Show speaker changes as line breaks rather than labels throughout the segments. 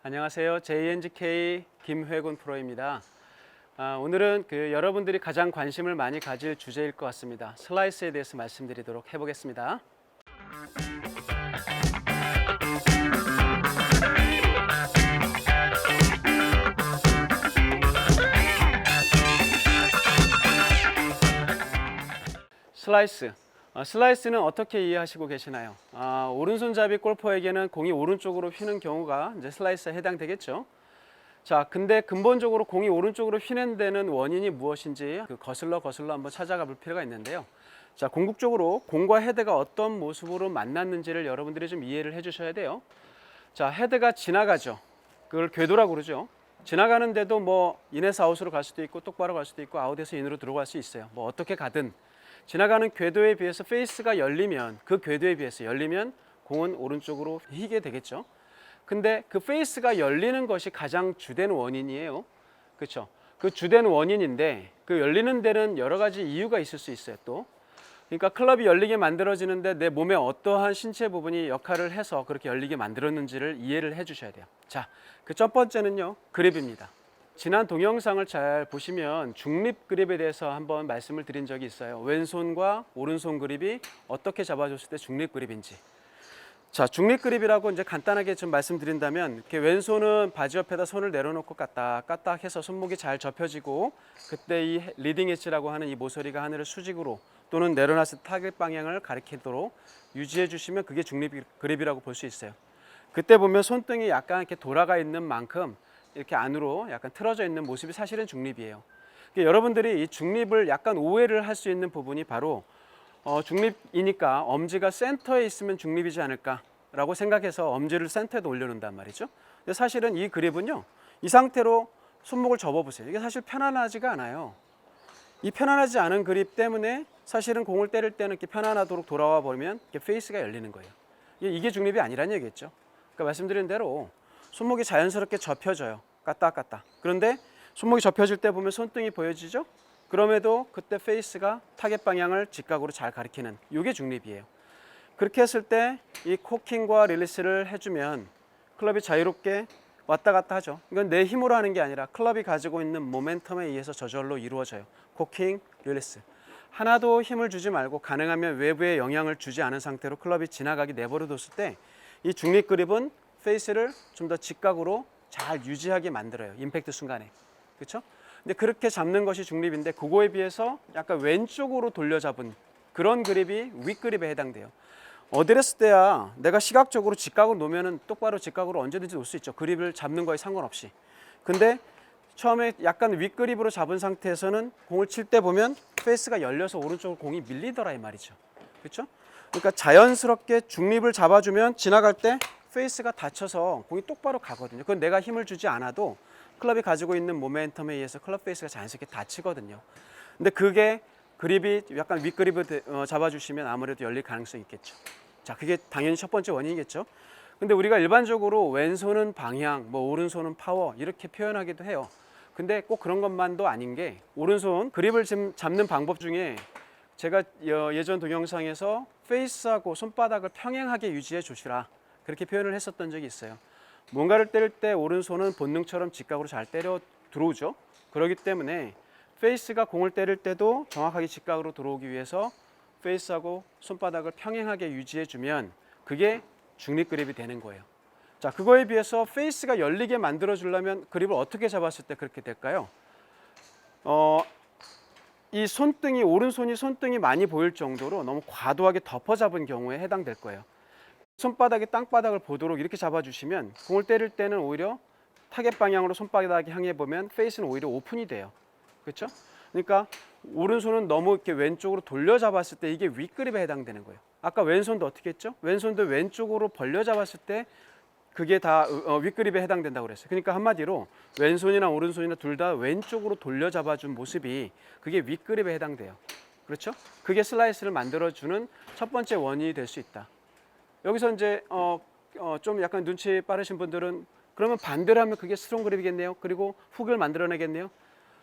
안녕하세요. JNGK 김회군 프로입니다. 오늘은 여러분들이 가장 관심을 많이 가질 주제일 것 같습니다. 슬라이스에 대해서 말씀드리도록 해보겠습니다. 슬라이스는 어떻게 이해하시고 계시나요? 오른손잡이 골퍼에게는 공이 오른쪽으로 휘는 경우가 이제 슬라이스에 해당되겠죠. 자, 근데 근본적으로 공이 오른쪽으로 휘는 데는 원인이 무엇인지 거슬러 한번 찾아가 볼 필요가 있는데요. 자, 궁극적으로 공과 헤드가 어떤 모습으로 만났는지를 여러분들이 좀 이해를 해 주셔야 돼요. 자, 헤드가 지나가죠. 그걸 궤도라고 그러죠. 지나가는데도 뭐 인에서 아웃으로 갈 수도 있고 똑바로 갈 수도 있고 아웃에서 인으로 들어갈 수 있어요. 뭐 어떻게 가든 지나가는 궤도에 비해서 페이스가 열리면, 그 궤도에 비해서 열리면 공은 오른쪽으로 휘게 되겠죠. 근데 그 페이스가 열리는 것이 가장 주된 원인이에요. 그렇죠? 그 주된 원인인데 그 열리는 데는 여러 가지 이유가 있을 수 있어요. 또 그러니까 클럽이 열리게 만들어지는데 내 몸에 어떠한 신체 부분이 역할을 해서 그렇게 열리게 만들었는지를 이해를 해 주셔야 돼요. 자, 그 첫 번째는요, 그립입니다. 지난 동영상을 잘 보시면 중립 그립에 대해서 한번 말씀을 드린 적이 있어요. 왼손과 오른손 그립이 어떻게 잡아줬을 때 중립 그립인지. 자, 중립 그립이라고 이제 간단하게 좀 말씀드린다면, 이렇게 왼손은 바지 옆에다 손을 내려놓고 까딱 해서 손목이 잘 접혀지고, 그때 이 리딩 엣지라고 하는 이 모서리가 하늘을 수직으로 또는 내려놨을 때 타겟 방향을 가리키도록 유지해 주시면 그게 중립 그립이라고 볼 수 있어요. 그때 보면 손등이 약간 이렇게 돌아가 있는 만큼 이렇게 안으로 약간 틀어져 있는 모습이 사실은 중립이에요. 그러니까 여러분들이 이 중립을 약간 오해를 할 수 있는 부분이 바로 중립이니까 엄지가 센터에 있으면 중립이지 않을까라고 생각해서 엄지를 센터에 올려놓는단 말이죠. 근데 사실은 이 그립은요, 이 상태로 손목을 접어보세요. 이게 사실 편안하지가 않아요. 이 편안하지 않은 그립 때문에 사실은 공을 때릴 때는 이렇게 편안하도록 돌아와 버리면 이렇게 페이스가 열리는 거예요. 이게 중립이 아니란 얘기겠죠. 그러니까 말씀드린 대로 손목이 자연스럽게 접혀져요. 까딱. 그런데 손목이 접혀질 때 보면 손등이 보여지죠? 그럼에도 그때 페이스가 타겟 방향을 직각으로 잘 가리키는, 이게 중립이에요. 그렇게 했을 때 이 코킹과 릴리스를 해주면 클럽이 자유롭게 왔다 갔다 하죠. 이건 내 힘으로 하는 게 아니라 클럽이 가지고 있는 모멘텀에 의해서 저절로 이루어져요. 코킹, 릴리스. 하나도 힘을 주지 말고 가능하면 외부에 영향을 주지 않은 상태로 클럽이 지나가게 내버려뒀을 때 이 중립 그립은 페이스를 좀 더 직각으로 잘 유지하게 만들어요. 임팩트 순간에. 그렇죠? 근데 그렇게 잡는 것이 중립인데 그거에 비해서 약간 왼쪽으로 돌려 잡은 그런 그립이 윗그립에 해당돼요. 어드레스 때야 내가 시각적으로 직각으로 놓으면 똑바로 직각으로 언제든지 놓을 수 있죠. 그립을 잡는 거에 상관없이. 근데 처음에 약간 윗그립으로 잡은 상태에서는 공을 칠 때 보면 페이스가 열려서 오른쪽으로 공이 밀리더라 이 말이죠. 그렇죠? 그러니까 자연스럽게 중립을 잡아주면 지나갈 때 페이스가 닫혀서 공이 똑바로 가거든요. 그건 내가 힘을 주지 않아도 클럽이 가지고 있는 모멘텀에 의해서 클럽 페이스가 자연스럽게 닫히거든요. 근데 그게 그립이 약간 윗그립을 잡아주시면 아무래도 열릴 가능성이 있겠죠. 자, 그게 당연히 첫 번째 원인이겠죠. 근데 우리가 일반적으로 왼손은 방향, 뭐 오른손은 파워 이렇게 표현하기도 해요. 근데 꼭 그런 것만도 아닌 게 오른손 그립을 지금 잡는 방법 중에 제가 예전 동영상에서 페이스하고 손바닥을 평행하게 유지해 주시라 그렇게 표현을 했었던 적이 있어요. 뭔가를 때릴 때 오른손은 본능처럼 직각으로 잘 때려 들어오죠. 그렇기 때문에 페이스가 공을 때릴 때도 정확하게 직각으로 들어오기 위해서 페이스하고 손바닥을 평행하게 유지해 주면 그게 중립 그립이 되는 거예요. 자, 그거에 비해서 페이스가 열리게 만들어 주려면 그립을 어떻게 잡았을 때 그렇게 될까요? 이 손등이, 오른손이 손등이 많이 보일 정도로 너무 과도하게 덮어 잡은 경우에 해당될 거예요. 손바닥이 땅바닥을 보도록 이렇게 잡아주시면 공을 때릴 때는 오히려 타겟 방향으로 손바닥이 향해 보면 페이스는 오히려 오픈이 돼요. 그렇죠? 그러니까 오른손은 너무 이렇게 왼쪽으로 돌려 잡았을 때 이게 윗그립에 해당되는 거예요. 아까 왼손도 어떻게 했죠? 왼손도 왼쪽으로 벌려 잡았을 때 그게 다 윗그립에 해당된다고 그랬어요. 그러니까 한마디로 왼손이나 오른손이나 둘 다 왼쪽으로 돌려 잡아준 모습이 그게 윗그립에 해당돼요. 그렇죠? 그게 슬라이스를 만들어주는 첫 번째 원인이 될 수 있다. 여기서 이제 좀 약간 눈치 빠르신 분들은 그러면 반대로 하면 그게 스트롱 그립이겠네요. 그리고 훅을 만들어내겠네요.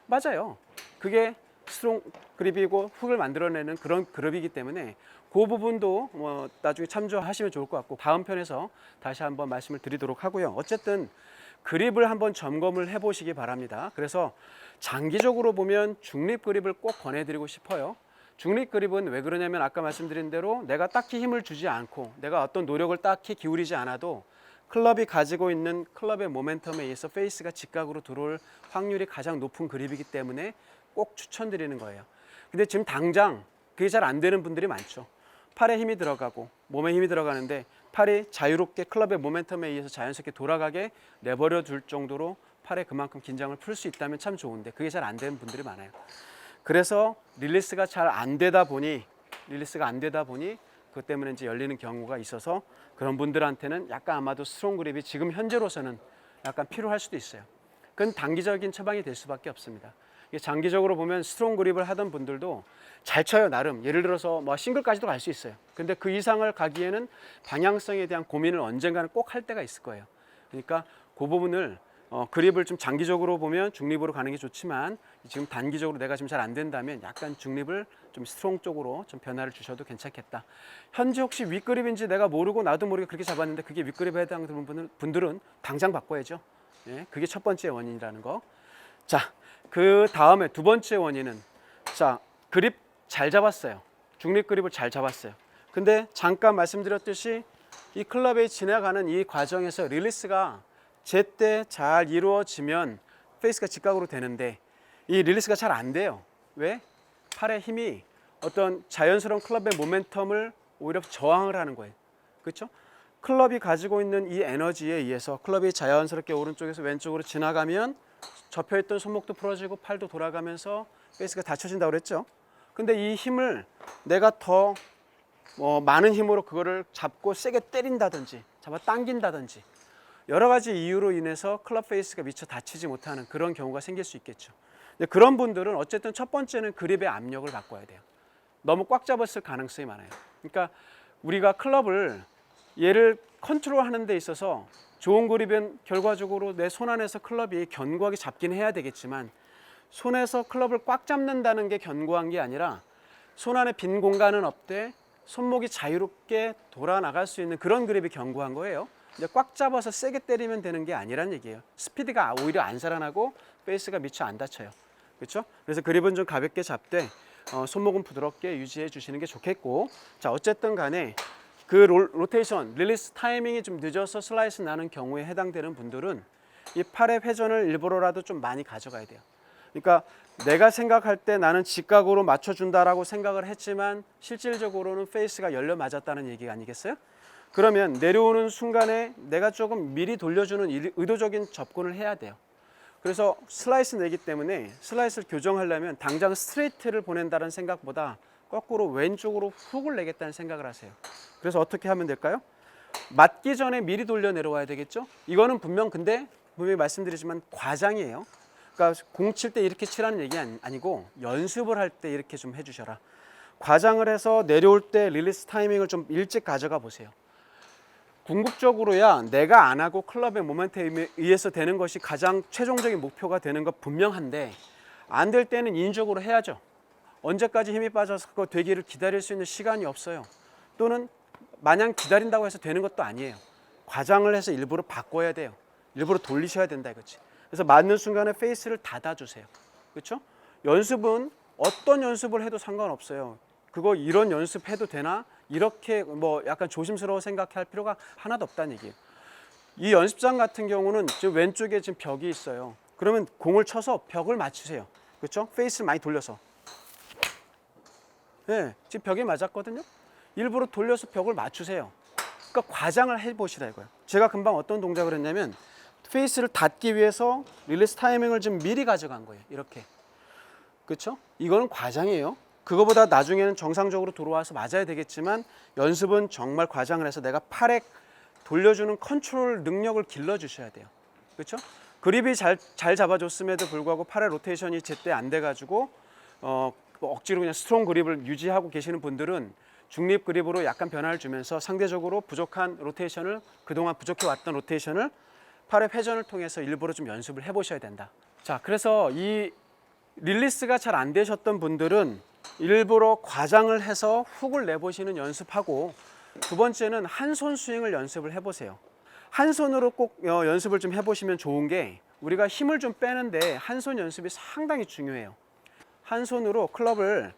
맞아요. 그게 스트롱 그립이고 훅을 만들어내는 그런 그립이기 때문에 그 부분도 뭐 나중에 참조하시면 좋을 것 같고 다음 편에서 다시 한번 말씀을 드리도록 하고요. 어쨌든 그립을 한번 점검을 해보시기 바랍니다. 그래서 장기적으로 보면 중립 그립을 꼭 권해드리고 싶어요. 중립 그립은 왜 그러냐면 아까 말씀드린 대로 내가 딱히 힘을 주지 않고 내가 어떤 노력을 딱히 기울이지 않아도 클럽이 가지고 있는 클럽의 모멘텀에 의해서 페이스가 직각으로 들어올 확률이 가장 높은 그립이기 때문에 꼭 추천드리는 거예요. 근데 지금 당장 그게 잘 안 되는 분들이 많죠. 팔에 힘이 들어가고 몸에 힘이 들어가는데 팔이 자유롭게 클럽의 모멘텀에 의해서 자연스럽게 돌아가게 내버려 둘 정도로 팔에 그만큼 긴장을 풀 수 있다면 참 좋은데 그게 잘 안 되는 분들이 많아요. 그래서 릴리스가 잘 안 되다 보니 그것 때문에 이제 열리는 경우가 있어서 그런 분들한테는 약간 아마도 스트롱 그립이 지금 현재로서는 약간 필요할 수도 있어요. 그건 단기적인 처방이 될 수밖에 없습니다. 장기적으로 보면 스트롱 그립을 하던 분들도 잘 쳐요, 나름. 예를 들어서 뭐 싱글까지도 갈 수 있어요. 근데 그 이상을 가기에는 방향성에 대한 고민을 언젠가는 꼭 할 때가 있을 거예요. 그러니까 그 부분을 그립을 좀 장기적으로 보면 중립으로 가는 게 좋지만 지금 단기적으로 내가 지금 잘 안 된다면 약간 중립을 좀 스트롱 쪽으로 좀 변화를 주셔도 괜찮겠다. 현재 혹시 윗그립인지 내가 모르고 나도 모르게 그렇게 잡았는데 그게 윗그립에 해당되는 분들은 당장 바꿔야죠. 예, 그게 첫 번째 원인이라는 거. 자, 그 다음에 두 번째 원인은 자, 그립 잘 잡았어요. 중립 그립을 잘 잡았어요. 근데 잠깐 말씀드렸듯이 이 클럽에 지나가는 이 과정에서 릴리스가 제때 잘 이루어지면 페이스가 직각으로 되는데 이 릴리스가 잘 안 돼요. 왜? 팔의 힘이 어떤 자연스러운 클럽의 모멘텀을 오히려 저항을 하는 거예요. 그렇죠? 클럽이 가지고 있는 이 에너지에 의해서 클럽이 자연스럽게 오른쪽에서 왼쪽으로 지나가면 접혀있던 손목도 풀어지고 팔도 돌아가면서 페이스가 닫혀진다고 그랬죠. 근데 이 힘을 내가 더 많은 힘으로 그거를 잡고 세게 때린다든지 잡아 당긴다든지 여러 가지 이유로 인해서 클럽 페이스가 미처 닫히지 못하는 그런 경우가 생길 수 있겠죠. 근데 그런 분들은 어쨌든 첫 번째는 그립의 압력을 바꿔야 돼요. 너무 꽉 잡았을 가능성이 많아요. 그러니까 우리가 클럽을 얘를 컨트롤하는 데 있어서 좋은 그립은 결과적으로 내 손 안에서 클럽이 견고하게 잡긴 해야 되겠지만 손에서 클럽을 꽉 잡는다는 게 견고한 게 아니라 손 안에 빈 공간은 없되 손목이 자유롭게 돌아 나갈 수 있는 그런 그립이 견고한 거예요. 근데 꽉 잡아서 세게 때리면 되는 게 아니란 얘기예요. 스피드가 오히려 안 살아나고 페이스가 미처 안 다쳐요. 그렇죠? 그래서 그립은 좀 가볍게 잡되 손목은 부드럽게 유지해 주시는 게 좋겠고, 자 어쨌든 간에 그 로테이션, 릴리스 타이밍이 좀 늦어서 슬라이스 나는 경우에 해당되는 분들은 이 팔의 회전을 일부러라도 좀 많이 가져가야 돼요. 그러니까 내가 생각할 때 나는 직각으로 맞춰준다라고 생각을 했지만 실질적으로는 페이스가 열려 맞았다는 얘기 아니겠어요? 그러면 내려오는 순간에 내가 조금 미리 돌려주는 의도적인 접근을 해야 돼요. 그래서 슬라이스 내기 때문에 슬라이스를 교정하려면 당장 스트레이트를 보낸다는 생각보다 거꾸로 왼쪽으로 훅을 내겠다는 생각을 하세요. 그래서 어떻게 하면 될까요? 맞기 전에 미리 돌려 내려와야 되겠죠? 이거는 분명히 말씀드리지만 과장이에요. 그러니까 공 칠 때 이렇게 치라는 얘기 아니고 연습을 할 때 이렇게 좀 해주셔라. 과장을 해서 내려올 때 릴리스 타이밍을 좀 일찍 가져가 보세요. 궁극적으로야 내가 안 하고 클럽의 모멘텀에 의해서 되는 것이 가장 최종적인 목표가 되는 것 분명한데 안 될 때는 인위적으로 해야죠. 언제까지 힘이 빠져서 그거 되기를 기다릴 수 있는 시간이 없어요. 또는 마냥 기다린다고 해서 되는 것도 아니에요. 과장을 해서 일부러 바꿔야 돼요. 일부러 돌리셔야 된다 이거지. 그래서 맞는 순간에 페이스를 닫아주세요. 그렇죠? 연습은 어떤 연습을 해도 상관없어요. 그거 이런 연습해도 되나? 이렇게 뭐 약간 조심스러워 생각할 필요가 하나도 없다는 얘기예요. 이 연습장 같은 경우는 지금 왼쪽에 지금 벽이 있어요. 그러면 공을 쳐서 벽을 맞추세요. 그렇죠? 페이스를 많이 돌려서. 네, 지금 벽에 맞았거든요. 일부러 돌려서 벽을 맞추세요. 그러니까 과장을 해보시라 이거예요. 제가 금방 어떤 동작을 했냐면 페이스를 닫기 위해서 릴리스 타이밍을 좀 미리 가져간 거예요. 이렇게. 그렇죠? 이거는 과장이에요. 그거보다 나중에는 정상적으로 들어와서 맞아야 되겠지만 연습은 정말 과장을 해서 내가 팔에 돌려주는 컨트롤 능력을 길러주셔야 돼요. 그렇죠? 그립이 잘 잡아줬음에도 불구하고 팔의 로테이션이 제때 안 돼가지고 억지로 그냥 스트롱 그립을 유지하고 계시는 분들은 중립 그립으로 약간 변화를 주면서 상대적으로 부족한 로테이션을 그동안 부족해왔던 로테이션을 팔의 회전을 통해서 일부러 좀 연습을 해보셔야 된다. 자, 그래서 이 릴리스가 잘 안 되셨던 분들은 일부러 과장을 해서 훅을 내보시는 연습하고, 두 번째는 한 손 스윙을 연습을 해보세요. 한 손으로 꼭 연습을 좀 해보시면 좋은 게, 우리가 힘을 좀 빼는데 한 손 연습이 상당히 중요해요. 한 손으로 클럽을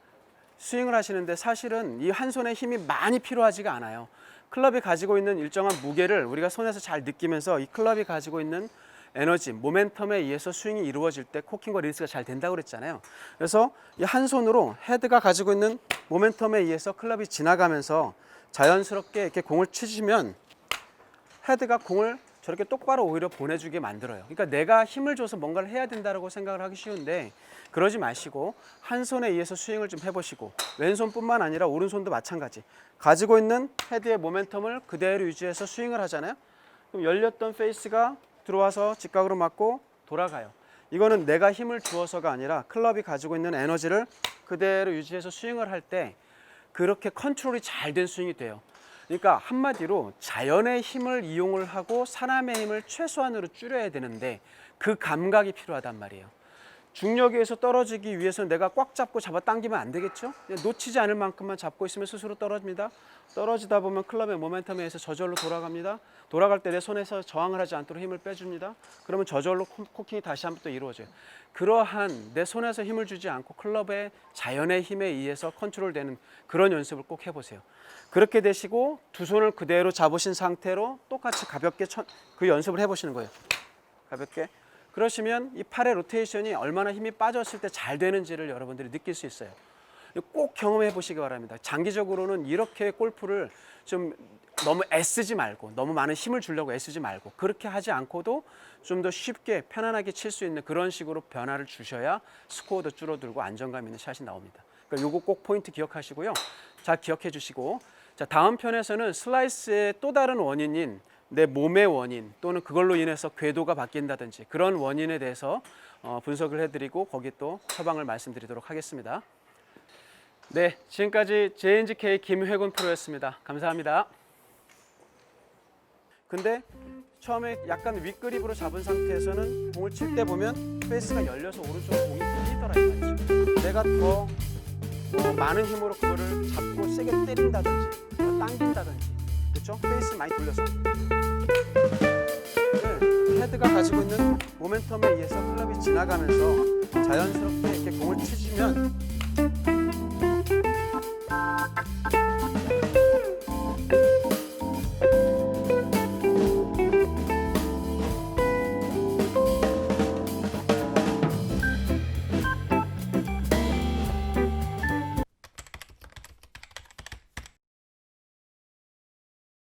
스윙을 하시는데 사실은 이 한 손에 힘이 많이 필요하지가 않아요. 클럽이 가지고 있는 일정한 무게를 우리가 손에서 잘 느끼면서 이 클럽이 가지고 있는 에너지, 모멘텀에 의해서 스윙이 이루어질 때 코킹과 릴리스가 잘 된다고 그랬잖아요. 그래서 이 한 손으로 헤드가 가지고 있는 모멘텀에 의해서 클럽이 지나가면서 자연스럽게 이렇게 공을 치시면 헤드가 공을 저렇게 똑바로 오히려 보내주게 만들어요. 그러니까 내가 힘을 줘서 뭔가를 해야 된다고 생각을 하기 쉬운데, 그러지 마시고 한 손에 의해서 스윙을 좀 해보시고, 왼손뿐만 아니라 오른손도 마찬가지. 가지고 있는 헤드의 모멘텀을 그대로 유지해서 스윙을 하잖아요. 그럼 열렸던 페이스가 들어와서 직각으로 맞고 돌아가요. 이거는 내가 힘을 주어서가 아니라 클럽이 가지고 있는 에너지를 그대로 유지해서 스윙을 할 때 그렇게 컨트롤이 잘 된 스윙이 돼요. 그러니까 한마디로 자연의 힘을 이용을 하고 사람의 힘을 최소한으로 줄여야 되는데, 그 감각이 필요하단 말이에요. 중력에서 떨어지기 위해서는 내가 꽉 잡고 잡아 당기면 안 되겠죠? 놓치지 않을 만큼만 잡고 있으면 스스로 떨어집니다. 떨어지다 보면 클럽의 모멘텀에 의해서 저절로 돌아갑니다. 돌아갈 때 내 손에서 저항을 하지 않도록 힘을 빼줍니다. 그러면 저절로 코킹이 다시 한번 또 이루어져요. 그러한 내 손에서 힘을 주지 않고 클럽의 자연의 힘에 의해서 컨트롤되는 그런 연습을 꼭 해보세요. 그렇게 되시고 두 손을 그대로 잡으신 상태로 똑같이 가볍게 그 연습을 해보시는 거예요. 가볍게. 그러시면 이 팔의 로테이션이 얼마나 힘이 빠졌을 때 잘 되는지를 여러분들이 느낄 수 있어요. 꼭 경험해 보시기 바랍니다. 장기적으로는 이렇게 골프를 좀 너무 애쓰지 말고, 너무 많은 힘을 주려고 애쓰지 말고, 그렇게 하지 않고도 좀 더 쉽게 편안하게 칠 수 있는 그런 식으로 변화를 주셔야 스코어도 줄어들고 안정감 있는 샷이 나옵니다. 그러니까 요거 꼭 포인트 기억하시고요. 자, 기억해 주시고, 자, 다음 편에서는 슬라이스의 또 다른 원인인 내 몸의 원인, 또는 그걸로 인해서 궤도가 바뀐다든지 그런 원인에 대해서 분석을 해드리고 거기 또 처방을 말씀드리도록 하겠습니다. 네, 지금까지 JNGK 김회곤 프로였습니다. 감사합니다. 근데 처음에 약간 윗그립으로 잡은 상태에서는 공을 칠 때 보면 페이스가 열려서 오른쪽으로 공이 풀리더라 이 말이죠. 내가 더 많은 힘으로 그거를 잡고 세게 때린다든지 당긴다든지, 그렇죠? 페이스 많이 돌려서 헤드가 가지고 있는 모멘텀에 의해서 클럽이 지나가면서 자연스럽게 이렇게 공을 치시면